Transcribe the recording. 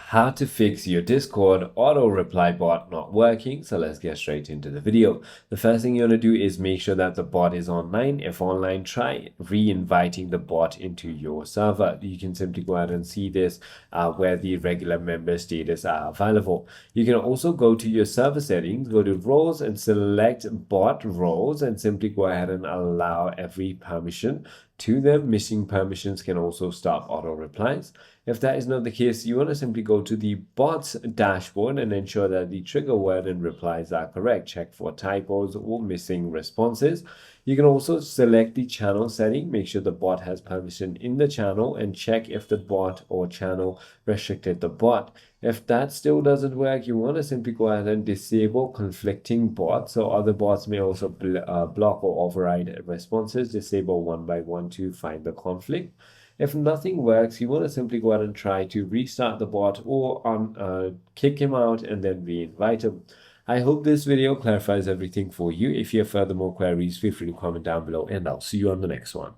how to fix your Discord auto reply bot not working. So let's get straight into the video. The first thing you want to do is make sure that the bot is online. If online, try re-inviting the bot into your server. You can simply go ahead and see this where the regular member status are available. You can also go to your server settings, go to roles and select bot roles and simply go ahead and allow every permission to them. Missing permissions can also stop auto replies. If that is not the case, you want to simply go to the bot's dashboard and ensure that the trigger word and replies are correct. Check for typos or missing responses. You can also select the channel setting, make sure the bot has permission in the channel, and check if the bot or channel restricted the bot. If that still doesn't work, you want to simply go ahead and disable conflicting bots. So other bots may also block or override responses. Disable one by one to find the conflict. If nothing works, you want to simply go ahead and try to restart the bot or kick him out and then re-invite him. I hope this video clarifies everything for you. If you have further more queries, feel free to comment down below and I'll see you on the next one.